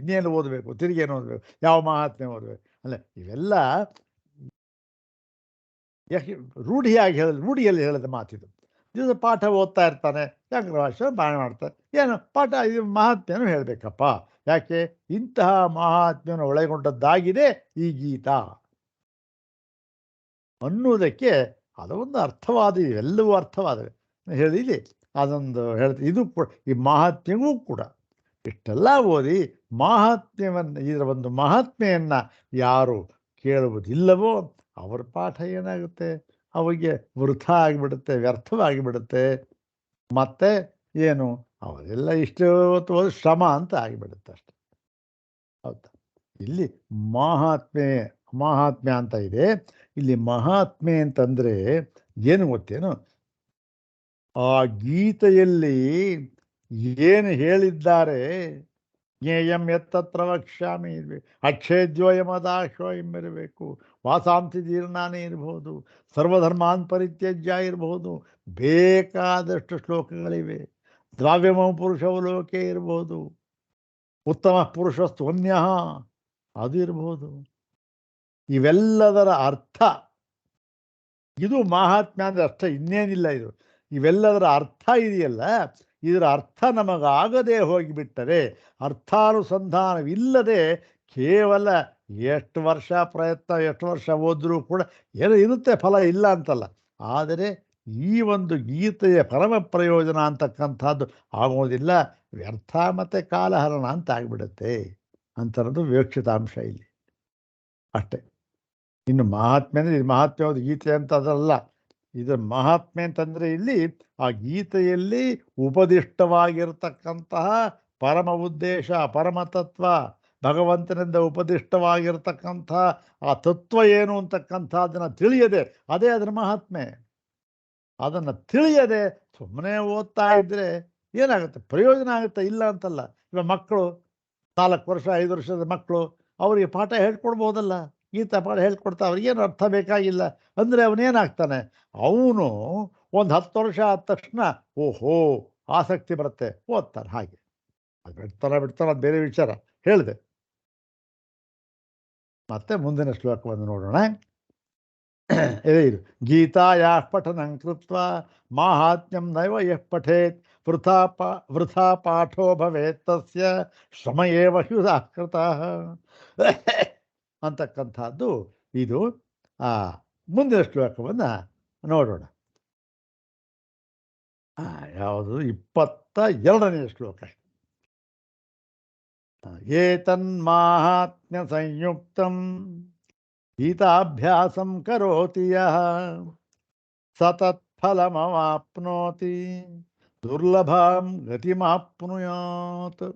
ಇನ್ನೇನು ಓದಬೇಕು, ತಿರುಗೇನು ಓದಬೇಕು, ಯಾವ ಮಹಾತ್ಮೆ ಓದಬೇಕು ಅಲ್ಲ. ಇವೆಲ್ಲ ರೂಢಿಯಲ್ಲಿ ಹೇಳಿದ ಮಾತಿದು. ದಿವಸ ಪಾಠ ಓದ್ತಾ ಇರ್ತಾನೆ, ಯಾಕೆ ಭಾಷೆ ಬಾಣ ಮಾಡ್ತಾರೆ, ಏನು ಪಾಠ ಇದು ಮಹಾತ್ಮೆಯನ್ನು ಹೇಳಬೇಕಪ್ಪ. ಯಾಕೆ ಇಂತಹ ಮಹಾತ್ಮೆಯನ್ನು ಒಳಗೊಂಡದ್ದಾಗಿದೆ ಈ ಗೀತಾ ಅನ್ನುವುದಕ್ಕೆ ಅದೊಂದು ಅರ್ಥವಾದ, ಇವೆಲ್ಲವೂ ಅರ್ಥವಾದವೆ ಹೇಳಿದೆ. ಅದೊಂದು ಹೇಳ್ತೀವಿ. ಇದು ಕೂಡ ಈ ಮಹಾತ್ಮೆಗೂ ಕೂಡ ಇಷ್ಟೆಲ್ಲ ಓದಿ ಇದರ ಒಂದು ಮಹಾತ್ಮೆಯನ್ನು ಯಾರು ಕೇಳುವುದಿಲ್ಲವೋ ಅವರ ಪಾಠ ಏನಾಗುತ್ತೆ, ಅವರಿಗೆ ವೃಥಾ ಆಗಿಬಿಡುತ್ತೆ, ವ್ಯರ್ಥವಾಗಿಬಿಡುತ್ತೆ. ಮತ್ತೆ ಏನು ಅವರೆಲ್ಲ ಇಷ್ಟು ಹೊತ್ತು ಓದಿ ಶ್ರಮ ಅಂತ ಆಗಿಬಿಡುತ್ತೆ ಅಷ್ಟೆ. ಹೌದಾ? ಇಲ್ಲಿ ಮಹಾತ್ಮ್ಯ ಅಂತ ಇದೆ. ಇಲ್ಲಿ ಮಹಾತ್ಮೆ ಅಂತಂದರೆ ಏನು ಗೊತ್ತೇನು, ಆ ಗೀತೆಯಲ್ಲಿ ಏನು ಹೇಳಿದ್ದಾರೆ, ಜ್ಞೇಯಂ ಎತ್ತತ್ರ ವಕ್ಷ್ಯಾಮಿ ಇರಬೇಕು, ಅಕ್ಷೇದ್ಯೋಯಮದಾಶೋ ಎಂಬಿರಬೇಕು, ವಾಸಾಂಸಿ ಜೀರ್ಣಾನೇ ಇರ್ಬೋದು, ಸರ್ವಧರ್ಮಾನ್ ಪರಿತ್ಯಜ್ಯ ಇರ್ಬೋದು, ಬೇಕಾದಷ್ಟು ಶ್ಲೋಕಗಳಿವೆ. ದ್ರಾವ್ಯಮ ಪುರುಷವು ಲೋಕೆ ಇರ್ಬೋದು, ಉತ್ತಮ ಪುರುಷಸ್ತ್ವನ್ಯ ಅದು ಇರ್ಬೋದು. ಇವೆಲ್ಲದರ ಅರ್ಥ, ಇದು ಮಹಾತ್ಮ್ಯ ಅಂದರೆ ಅರ್ಥ, ಇನ್ನೇನಿಲ್ಲ ಇದು. ಇವೆಲ್ಲದರ ಅರ್ಥ ಇದೆಯಲ್ಲ, ಇದರ ಅರ್ಥ ನಮಗಾಗದೇ ಹೋಗಿಬಿಟ್ಟರೆ, ಅರ್ಥಾನುಸಂಧಾನವಿಲ್ಲದೆ ಕೇವಲ ಎಷ್ಟು ವರ್ಷ ಪ್ರಯತ್ನ, ಎಷ್ಟು ವರ್ಷ ಓದಿದ್ರೂ ಕೂಡ ಏನೋ ಇರುತ್ತೆ, ಫಲ ಇಲ್ಲ ಅಂತಲ್ಲ. ಆದರೆ ಈ ಒಂದು ಗೀತೆಯ ಪರಮ ಪ್ರಯೋಜನ ಅಂತಕ್ಕಂಥದ್ದು ಆಗೋದಿಲ್ಲ, ವ್ಯರ್ಥ ಮತ್ತು ಕಾಲಹರಣ ಅಂತ ಆಗಿಬಿಡುತ್ತೆ ಅಂತನ್ನೋದು ವಿವಕ್ಷಿತಾಂಶ ಇಲ್ಲಿ ಅಷ್ಟೇ. ಇನ್ನು ಮಹಾತ್ಮೆ ಅಂದರೆ ಇದು ಮಹಾತ್ಮ್ಯವಾದ ಗೀತೆ ಅಂತ ಅದಲ್ಲ. ಇದರ ಮಹಾತ್ಮೆ ಅಂತಂದರೆ ಇಲ್ಲಿ ಆ ಗೀತೆಯಲ್ಲಿ ಉಪದಿಷ್ಟವಾಗಿರ್ತಕ್ಕಂತಹ ಪರಮ ಉದ್ದೇಶ, ಪರಮತತ್ವ, ಭಗವಂತನಿಂದ ಉಪದಿಷ್ಟವಾಗಿರ್ತಕ್ಕಂತಹ ಆ ತತ್ವ ಏನು ಅಂತಕ್ಕಂಥದ್ದನ್ನು ತಿಳಿಯದೆ, ಅದೇ ಅದರ ಮಹಾತ್ಮೆ. ಅದನ್ನು ತಿಳಿಯದೆ ಸುಮ್ಮನೆ ಓದ್ತಾ ಇದ್ದರೆ ಏನಾಗುತ್ತೆ, ಪ್ರಯೋಜನ ಆಗುತ್ತೆ, ಇಲ್ಲ ಅಂತಲ್ಲ. ಇವಾಗ ಮಕ್ಕಳು 4 ವರ್ಷ 5 ವರ್ಷದ ಮಕ್ಕಳು, ಅವರಿಗೆ ಪಾಠ ಹೇಳ್ಕೊಡ್ಬೋದಲ್ಲ, ಗೀತಾ ಪಾಠ ಹೇಳ್ಕೊಡ್ತಾ ಅವ್ರಿಗೇನು ಅರ್ಥ ಬೇಕಾಗಿಲ್ಲ ಅಂದರೆ ಅವನೇನಾಗ್ತಾನೆ, ಅವನು ಒಂದು 10 ವರ್ಷ ಆದ ತಕ್ಷಣ ಓಹೋ ಆಸಕ್ತಿ ಬರುತ್ತೆ, ಓದ್ತಾನೆ. ಹಾಗೆ ಅದು ಬಿಡ್ತಾನೆ ಅದು ಬೇರೆ ವಿಚಾರ ಹೇಳಿದೆ. ಮತ್ತೆ ಮುಂದಿನ ಶ್ಲೋಕವನ್ನು ನೋಡೋಣ. ಇದು ಗೀತಾಯಾ ಪಠನಂ ಕೃತ್ವಾ ಮಾಹಾತ್ಮ್ಯಂ ನೈವ ಯಃ ಪಠೇತ್ ವೃಥಾ ಪಾಠೋ ಭವೇತ್ ತಸ್ಯ ಶ್ರಮ ಏವ ಹ್ಯುದಃ ಕೃತಃ ಅಂತಕ್ಕಂಥದ್ದು ಇದು. ಮುಂದಿನ ಶ್ಲೋಕವನ್ನು ನೋಡೋಣ. ಯಾವುದು 22ನೇ ಶ್ಲೋಕ. ಏತನ್ಮಾಹಾತ್ಮ್ಯ ಸಂಯುಕ್ತಂ ಗೀತಾಭ್ಯಾಸಂ ಕರೋತಿ ಯಃ ಸತತ್ಫಲಮವಾಪ್ನೋತಿ ದುರ್ಲಭಾಂ ಗತಿಮಾಪ್ನುಯಾತ್.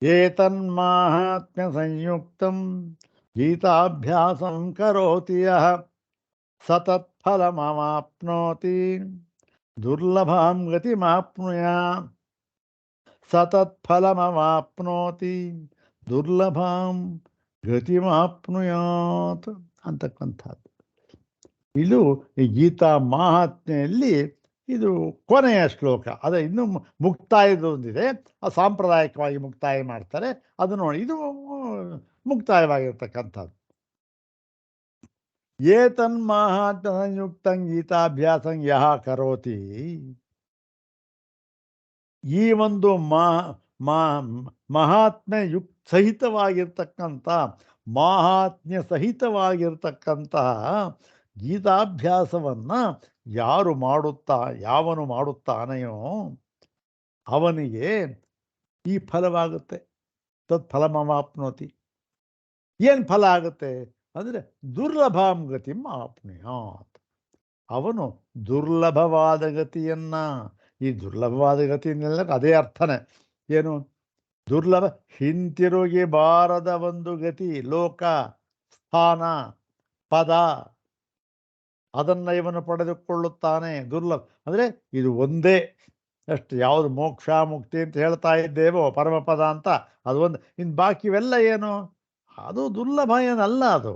ಏತನ್ಮಾಹಾತ್ಮ್ಯ ಸಂಯುಕ್ತಂ ಗೀತಾಭ್ಯಾಸಂ ಕರೋತಿ ಯಃ ಸತತ್ಫಲಮವಾಪ್ನೋತಿ ದುರ್ಲಭಾಂ ಗತಿಮಾಪ್ನುಯಾತ್. ಸತತ್ಫಲಮವಾಪ್ನೋತಿ ದುರ್ಲಭಾಂ ಗತಿಮಾಪ್ನುಯಾತ್ ಅಂತಕ್ಕಂಥದ್ದು. ಇದು ಈ ಗೀತಾ ಮಹಾತ್ಮೆಯಲ್ಲಿ ಇದು ಕೊನೆಯ ಶ್ಲೋಕ. ಅದು ಇನ್ನೂ ಮುಕ್ತಾಯದೊಂದಿದೆ, ಅದು ಸಾಂಪ್ರದಾಯಿಕವಾಗಿ ಮುಕ್ತಾಯ ಮಾಡ್ತಾರೆ, ಅದು ನೋಡಿ ಇದು ಮುಕ್ತಾಯವಾಗಿರ್ತಕ್ಕಂಥದ್ದು. ಏತನ್ಮಾಹಾತ್ಮ್ಯ ಸಂಯುಕ್ತಂ ಗೀತಾಭ್ಯಾಸಂ ಯಃ ಕರೋತಿ. ಈ ಒಂದು ಮಹಾತ್ಮೆ ಸಹಿತವಾಗಿರ್ತಕ್ಕಂಥ ಮಾಹಾತ್ಮ್ಯ ಸಹಿತವಾಗಿರ್ತಕ್ಕಂತಹ ಗೀತಾಭ್ಯಾಸವನ್ನು ಯಾವನು ಮಾಡುತ್ತಾನೆಯೋ ಅವನಿಗೆ ಈ ಫಲವಾಗುತ್ತೆ. ತತ್ಫಲಮವಾಪ್ನೋತಿ. ಏನು ಫಲ ಆಗುತ್ತೆ ಅಂದರೆ ದುರ್ಲಭಾಂ ಗತಿಂ ಆಪ್ನುಯಾತ್. ಅವನು ದುರ್ಲಭವಾದ ಗತಿಯನ್ನ, ಈ ದುರ್ಲಭವಾದ ಗತಿಯನ್ನೆಲ್ಲ ಅದೇ ಅರ್ಥನೇ. ಏನು ದುರ್ಲಭ? ಹಿಂತಿರುಗಿ ಬಾರದ ಒಂದು ಗತಿ, ಲೋಕ, ಸ್ಥಾನ, ಪದ, ಅದನ್ನು ಇವನು ಪಡೆದುಕೊಳ್ಳುತ್ತಾನೆ. ದುರ್ಲಭ ಅಂದರೆ ಇದು ಒಂದೇ ಅಷ್ಟು. ಯಾವುದು ಮೋಕ್ಷ ಮುಕ್ತಿ ಅಂತ ಹೇಳ್ತಾ ಇದ್ದೇವೋ ಪರಮಪದ ಅಂತ, ಅದು ಒಂದು. ಇನ್ನು ಬಾಕಿವೆಲ್ಲ ಏನು? ಅದು ದುರ್ಲಭ ಏನಲ್ಲ. ಅದು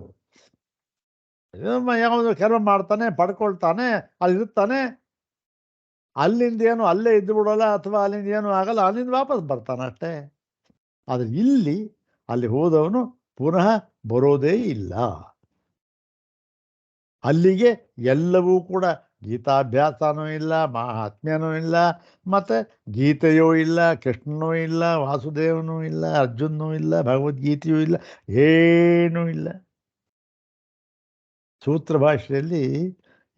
ಯಾವುದು ಕೆಲವು ಮಾಡ್ತಾನೆ, ಪಡ್ಕೊಳ್ತಾನೆ, ಅಲ್ಲಿರ್ತಾನೆ, ಅಲ್ಲಿಂದ ಏನು ಅಲ್ಲೇ ಇದ್ದು ಬಿಡೋಲ್ಲ, ಅಥವಾ ಅಲ್ಲಿಂದ ಏನು ಆಗಲ್ಲ, ಅಲ್ಲಿಂದ ವಾಪಸ್ ಬರ್ತಾನೆ ಅಷ್ಟೇ. ಆದರೆ ಇಲ್ಲಿ ಅಲ್ಲಿ ಹೋದವನು ಪುನಃ ಬರೋದೇ ಇಲ್ಲ. ಅಲ್ಲಿಗೆ ಎಲ್ಲವೂ ಕೂಡ ಗೀತಾಭ್ಯಾಸನೂ ಇಲ್ಲ, ಮಹಾತ್ಮ್ಯನೂ ಇಲ್ಲ, ಮತ್ತು ಗೀತೆಯೂ ಇಲ್ಲ, ಕೃಷ್ಣನೂ ಇಲ್ಲ, ವಾಸುದೇವನೂ ಇಲ್ಲ, ಅರ್ಜುನನೂ ಇಲ್ಲ, ಭಗವದ್ಗೀತೆಯೂ ಇಲ್ಲ, ಏನೂ ಇಲ್ಲ. ಸೂತ್ರ ಭಾಷೆಯಲ್ಲಿ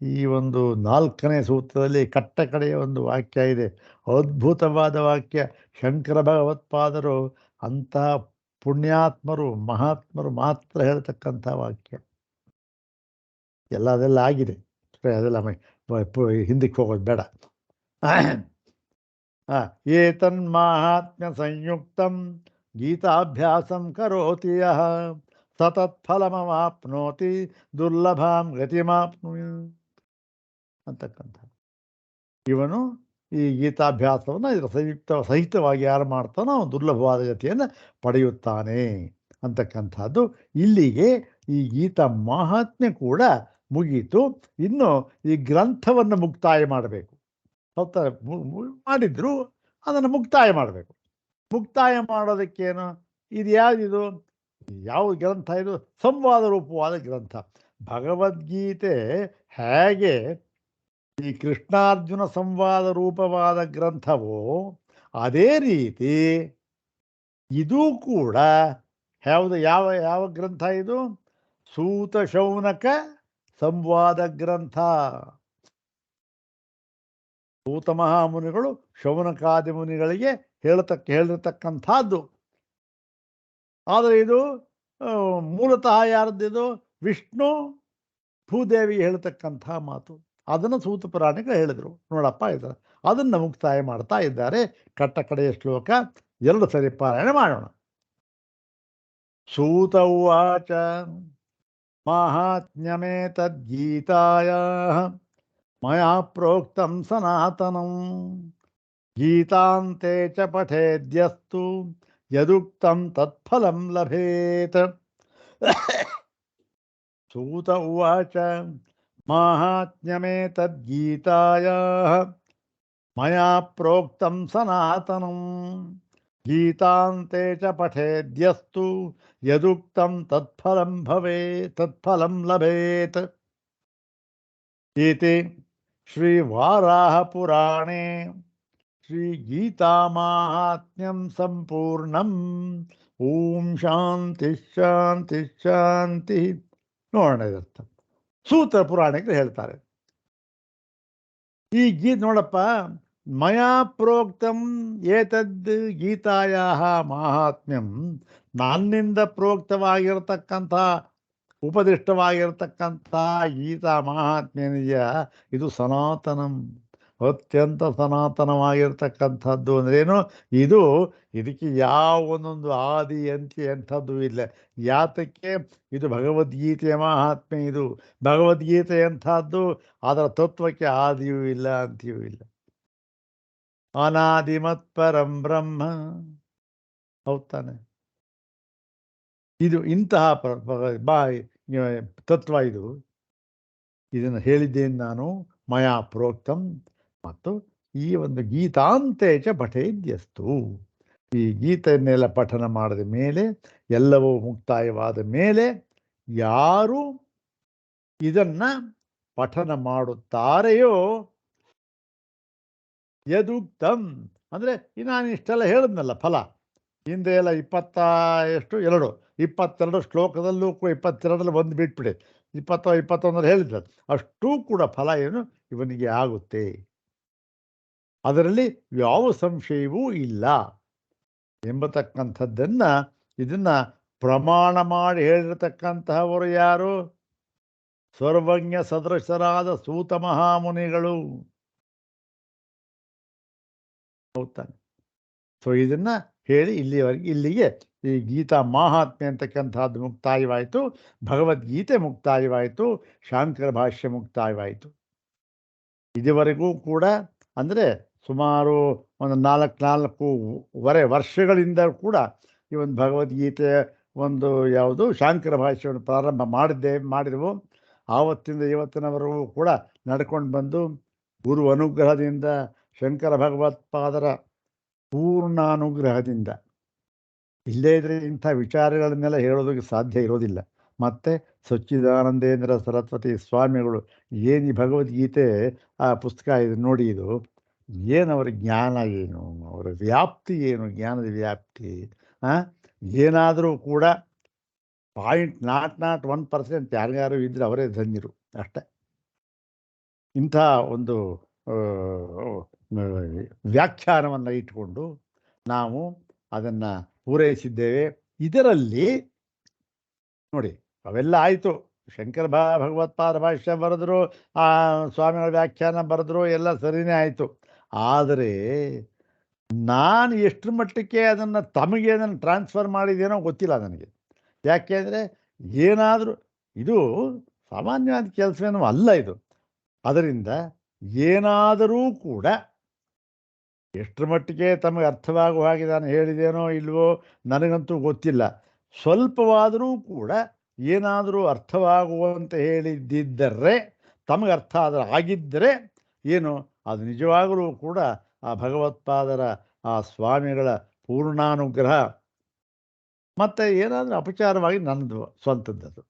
ಈ ಒಂದು 4ನೇ ಸೂತ್ರದಲ್ಲಿ ಕಟ್ಟ ಕಡೆಯ ಒಂದು ವಾಕ್ಯ ಇದೆ, ಅದ್ಭುತವಾದ ವಾಕ್ಯ. ಶಂಕರ ಭಗವತ್ಪಾದರು ಅಂತಹ ಪುಣ್ಯಾತ್ಮರು, ಮಹಾತ್ಮರು ಮಾತ್ರ ಹೇಳ್ತಕ್ಕಂಥ ವಾಕ್ಯ. ಅದೆಲ್ಲ ಆಗಿದೆ, ಅದೆಲ್ಲ ಹಿಂದಕ್ಕೆ ಹೋಗೋದು ಬೇಡ. ಏತನ್ಮಾಹಾತ್ಮ್ಯ ಸಂಯುಕ್ತಂ ಗೀತಾಭ್ಯಾಸಂ ಕರೋತಿ ಯಃ ಸತತ್ಫಲಮವಾಪ್ನೋತಿ ದುರ್ಲಭಾಂ ಗತಿಮಾಪ್ನುಯಾತ್ ಅಂತಕ್ಕಂಥ. ಇವನು ಈ ಗೀತಾಭ್ಯಾಸವನ್ನು ಇದರ ಸಹಿತವಾಗಿ ಯಾರು ಮಾಡ್ತಾನೋ ಅವನು ದುರ್ಲಭವಾದ ಗತಿಯನ್ನು ಪಡೆಯುತ್ತಾನೆ ಅಂತಕ್ಕಂಥದ್ದು. ಇಲ್ಲಿಗೆ ಈ ಗೀತಾ ಮಹಾತ್ಮ್ಯ ಕೂಡ ಮುಗೀತು. ಇನ್ನು ಈ ಗ್ರಂಥವನ್ನು ಮುಕ್ತಾಯ ಮಾಡಬೇಕು. ಮಾಡಿದ್ರು ಅದನ್ನು ಮುಕ್ತಾಯ ಮಾಡಬೇಕು. ಮುಕ್ತಾಯ ಮಾಡೋದಕ್ಕೇನು? ಇದು ಯಾವುದಿದು? ಯಾವ ಗ್ರಂಥ ಇದು? ಸಂವಾದ ರೂಪವಾದ ಗ್ರಂಥ. ಭಗವದ್ಗೀತೆ ಹೇಗೆ ಈ ಕೃಷ್ಣಾರ್ಜುನ ಸಂವಾದ ರೂಪವಾದ ಗ್ರಂಥವೋ ಅದೇ ರೀತಿ ಇದು ಕೂಡ ಯಾವ ಗ್ರಂಥ ಇದು? ಸೂತ ಶೌನಕ ಸಂವಾದ ಗ್ರಂಥ. ಸೂತ ಮಹಾಮುನಿಗಳು ಶೌನಕಾದಿ ಮುನಿಗಳಿಗೆ ಹೇಳಿರ್ತಕ್ಕಂಥದ್ದು. ಆದರೆ ಇದು ಮೂಲತಃ ಯಾರದ್ದಿದು? ವಿಷ್ಣು ಭೂದೇವಿ ಹೇಳ್ತಕ್ಕಂಥ ಮಾತು. ಅದನ್ನು ಸೂತ ಪುರಾಣಿಕ ಹೇಳಿದರು. ನೋಡಪ್ಪ ಇದ್ದಾರೆ, ಅದನ್ನು ಮುಕ್ತಾಯ ಮಾಡ್ತಾ ಇದ್ದಾರೆ. ಕಟ್ಟ ಕಡೆಯ ಶ್ಲೋಕ 2 ಸರಿ ಪಾರಾಯಣ ಮಾಡೋಣ. ಸೂತ ಉವಾಚ ಮಾಹಾತ್ಮ್ಯಮೇ ತದ್ಗೀತಾಯಾಃ ಮಯಾ ಪ್ರೋಕ್ತಂ ಸನಾತನಂ ಗೀತಾಂತೆ ಚ ಪಠೇದ್ಯಸ್ತು ಯದುಕ್ತಂ ತತ್ಫಲಂ ಲಭೇತ್. ಸೂತ ಉವಾಚ ಮಾಹಾತ್ಮ್ಯಮೇ ತದ್ಗೀತಾಯಾಃ ಮಯಾ ಪ್ರೋಕ್ತಂ ಸನಾತನಂ ಗೀತಾಂತೆ ಚ ಪಠೇದ್ಯಸ್ತು ಯದುಕ್ತಂ ತತ್ಫಲಂ ಲಭೇತ್. ಇತಿ ಶ್ರೀವಾರಾಹ ಪುರಾಣೇ ಶ್ರೀಗೀತಾಮಾಹಾತ್ಮ್ಯಂ ಸಂಪೂರ್ಣಂ. ಓಂ ಶಾಂತಿ ಶಾಂತಿ ಶಾಂತಿ. ನೋಡೋಣ ಇದರ್ಥ. ಸೂತ ಪುರಾಣಿಕರು ಹೇಳ್ತಾರೆ, ಈ ನೋಡಪ್ಪ, ಮಯಾ ಪ್ರೋಕ್ತಂ ಏತದ್ ಗೀತಾಯಾಹ ಮಾಹಾತ್ಮ್ಯಂ, ನನ್ನಿಂದ ಪ್ರೋಕ್ತವಾಗಿರತಕ್ಕಂಥ ಉಪದಿಷ್ಟವಾಗಿರತಕ್ಕಂಥ ಗೀತಾ ಮಹಾತ್ಮ್ಯನಿಯ ಇದು ಸನಾತನಂ, ಅತ್ಯಂತ ಸನಾತನವಾಗಿರ್ತಕ್ಕಂಥದ್ದು. ಅಂದ್ರೇನು? ಇದಕ್ಕೆ ಯಾವ ಒಂದೊಂದು ಆದಿ ಅಂತ್ಯ ಎಂಥದ್ದು ಇಲ್ಲ. ಯಾತಕ್ಕೆ? ಇದು ಭಗವದ್ಗೀತೆಯ ಮಹಾತ್ಮೆ. ಇದು ಭಗವದ್ಗೀತೆ ಎಂಥದ್ದು, ಅದರ ತತ್ವಕ್ಕೆ ಆದಿಯೂ ಇಲ್ಲ ಅಂತ್ಯೂ ಇಲ್ಲ. ಅನಾದಿಮತ್ ಪರಂ ಬ್ರಹ್ಮ. ಹೌದಾನೆ? ಇದು ಇಂತಹ ತತ್ವ. ಇದನ್ನು ಹೇಳಿದ್ದೇನೆ ನಾನು, ಮಯಾ ಪ್ರೋಕ್ತಂ. ಮತ್ತು ಈ ಒಂದು ಗೀತಾಂತೆ ಚ ಪಠೇದ್ಯಸ್ತು, ಈ ಗೀತೆಯನ್ನೆಲ್ಲ ಪಠನ ಮಾಡಿದ ಮೇಲೆ, ಎಲ್ಲವೂ ಮುಕ್ತಾಯವಾದ ಮೇಲೆ ಯಾರು ಇದನ್ನ ಪಠನ ಮಾಡುತ್ತಾರೆಯೋ, ಯದುಕ್ತಂ ಅಂದರೆ ನಾನು ಇಷ್ಟೆಲ್ಲ ಹೇಳಿದ್ನಲ್ಲ ಫಲ, ಹಿಂದೆ ಎಲ್ಲ 22 ಶ್ಲೋಕದಲ್ಲೂ ಕೂಡ 22ರಲ್ಲಿ ಒಂದು ಬಿಟ್ಬಿಡಿ, 21 ಹೇಳಿದ್ರು. ಅಷ್ಟೂ ಕೂಡ ಫಲ ಏನು ಇವನಿಗೆ ಆಗುತ್ತೆ, ಅದರಲ್ಲಿ ಯಾವ ಸಂಶಯವೂ ಇಲ್ಲ ಎಂಬತಕ್ಕಂಥದ್ದನ್ನು, ಇದನ್ನು ಪ್ರಮಾಣ ಮಾಡಿ ಹೇಳಿರತಕ್ಕಂತಹವರು ಯಾರು? ಸರ್ವಜ್ಞ ಸದೃಶರಾದ ಸೂತ ಮಹಾಮುನಿಗಳು. ಹೌದಾನೆ? ಸೊ ಇದನ್ನು ಹೇಳಿ ಇಲ್ಲಿಗೆ ಈ ಗೀತಾ ಮಾಹಾತ್ಮ್ಯ ಅಂತಕ್ಕಂಥದ್ದು ಮುಕ್ತಾಯವಾಯಿತು, ಭಗವದ್ಗೀತೆ ಮುಕ್ತಾಯವಾಯಿತು, ಶಾಂಕರ ಭಾಷ್ಯ ಮುಕ್ತಾಯವಾಯಿತು. ಇದುವರೆಗೂ ಕೂಡ ಅಂದರೆ ಸುಮಾರು ಒಂದು 4.5 ವರ್ಷಗಳಿಂದ ಕೂಡ ಈ ಒಂದು ಭಗವದ್ಗೀತೆ ಒಂದು ಯಾವುದು ಶಾಂಕರ ಭಾಷ್ಯವನ್ನು ಪ್ರಾರಂಭ ಮಾಡಿದೆವು. ಆವತ್ತಿಂದ ಇವತ್ತಿನವರೆಗೂ ಕೂಡ ನಡ್ಕೊಂಡು ಬಂದು ಗುರು ಅನುಗ್ರಹದಿಂದ, ಶಂಕರ ಭಗವತ್ಪಾದರ ಪೂರ್ಣ ಅನುಗ್ರಹದಿಂದ, ಇಲ್ಲದೇ ಇದ್ರೆ ಇಂಥ ವಿಚಾರಗಳನ್ನೆಲ್ಲ ಹೇಳೋದಕ್ಕೆ ಸಾಧ್ಯ ಇರೋದಿಲ್ಲ. ಮತ್ತು ಸಚ್ಚಿದಾನಂದೇಂದ್ರ ಸರಸ್ವತಿ ಸ್ವಾಮಿಗಳು ಏನು ಈ ಭಗವದ್ಗೀತೆ ಆ ಪುಸ್ತಕ ಇದು ನೋಡಿ, ಇದು ಏನು ಅವರ ಜ್ಞಾನ, ಏನು ಅವರ ವ್ಯಾಪ್ತಿ, ಏನು ಜ್ಞಾನದ ವ್ಯಾಪ್ತಿ. ಏನಾದರೂ ಕೂಡ 0.01% ಯಾರಿಗಾರು ಇದ್ದರೆ ಅವರೇ ಧನ್ಯರು ಅಷ್ಟೆ. ಇಂಥ ಒಂದು ವ್ಯಾಖ್ಯಾನವನ್ನು ಇಟ್ಟುಕೊಂಡು ನಾವು ಅದನ್ನು ಪೂರೈಸಿದ್ದೇವೆ. ಇದರಲ್ಲಿ ನೋಡಿ, ಅವೆಲ್ಲ ಆಯಿತು, ಶಂಕರ ಭಗವತ್ಪಾದ ಭಾಷ್ಯ ಬರೆದ್ರು, ಆ ಸ್ವಾಮಿಗಳ ವ್ಯಾಖ್ಯಾನ ಬರೆದ್ರು, ಎಲ್ಲ ಸರಿಯೇ ಆಯಿತು. ಆದರೆ ನಾನು ಎಷ್ಟು ಮಟ್ಟಕ್ಕೆ ಅದನ್ನು ತಮಗೆ ಅದನ್ನು ಟ್ರಾನ್ಸ್ಫರ್ ಮಾಡಿದ್ದೇನೋ ಗೊತ್ತಿಲ್ಲ ನನಗೆ. ಯಾಕೆಂದರೆ ಏನಾದರೂ ಇದು ಸಾಮಾನ್ಯವಾದ ಕೆಲಸವೇನೂ ಅಲ್ಲ ಇದು. ಅದರಿಂದ ಏನಾದರೂ ಕೂಡ ಎಷ್ಟರ ಮಟ್ಟಿಗೆ ತಮಗೆ ಅರ್ಥವಾಗುವ ಹಾಗೆ ನಾನು ಹೇಳಿದೇನೋ ಇಲ್ವೋ ನನಗಂತೂ ಗೊತ್ತಿಲ್ಲ. ಸ್ವಲ್ಪವಾದರೂ ಕೂಡ ಏನಾದರೂ ಅರ್ಥವಾಗುವಂತೆ ಹೇಳಿದ್ದರೆ, ತಮಗೆ ಅರ್ಥ ಆಗಿದ್ದರೆ ಏನು ಅದು ನಿಜವಾಗಲೂ ಕೂಡ ಆ ಭಗವತ್ಪಾದರ ಆ ಸ್ವಾಮಿಗಳ ಪೂರ್ಣಾನುಗ್ರಹ. ಮತ್ತು ಏನಾದರೂ ಅಪಚಾರವಾಗಿ ನನ್ನದು ಸ್ವಂತದ್ದದು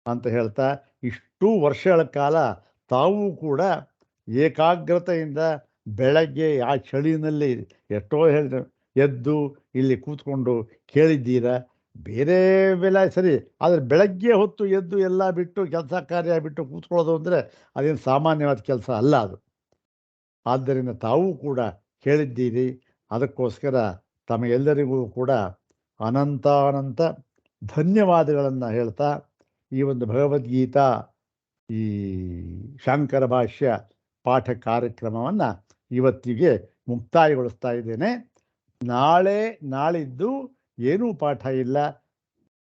ಅಂತ ಹೇಳ್ತಾ, ಇಷ್ಟೂ ವರ್ಷಗಳ ಕಾಲ ತಾವೂ ಕೂಡ ಏಕಾಗ್ರತೆಯಿಂದ ಬೆಳಗ್ಗೆ ಆ ಚಳಿನಲ್ಲಿ ಎಷ್ಟೋ ಹೇಳಿದ್ರು ಎದ್ದು ಇಲ್ಲಿ ಕೂತ್ಕೊಂಡು ಕೇಳಿದ್ದೀರಾ. ಬೇರೆ ಬೆಲೆ ಸರಿ, ಆದರೆ ಬೆಳಗ್ಗೆ ಹೊತ್ತು ಎದ್ದು ಎಲ್ಲ ಬಿಟ್ಟು ಕೆಲಸ ಕಾರ್ಯ ಬಿಟ್ಟು ಕೂತ್ಕೊಳ್ಳೋದು ಅಂದರೆ ಅದೇನು ಸಾಮಾನ್ಯವಾದ ಕೆಲಸ ಅಲ್ಲ ಅದು. ಆದ್ದರಿಂದ ತಾವೂ ಕೂಡ ಕೇಳಿದ್ದೀರಿ. ಅದಕ್ಕೋಸ್ಕರ ತಮಗೆಲ್ಲರಿಗೂ ಕೂಡ ಅನಂತಾನಂತ ಧನ್ಯವಾದಗಳನ್ನು ಹೇಳ್ತಾ, ಈ ಒಂದು ಭಗವದ್ಗೀತಾ ಈ ಶಾಂಕರ ಭಾಷ್ಯ ಪಾಠ ಕಾರ್ಯಕ್ರಮವನ್ನು ಇವತ್ತಿಗೆ ಮುಕ್ತಾಯಗೊಳಿಸ್ತಾ ಇದ್ದೇನೆ. ನಾಳೆ ನಾಳಿದ್ದು ಏನೂ ಪಾಠ ಇಲ್ಲ.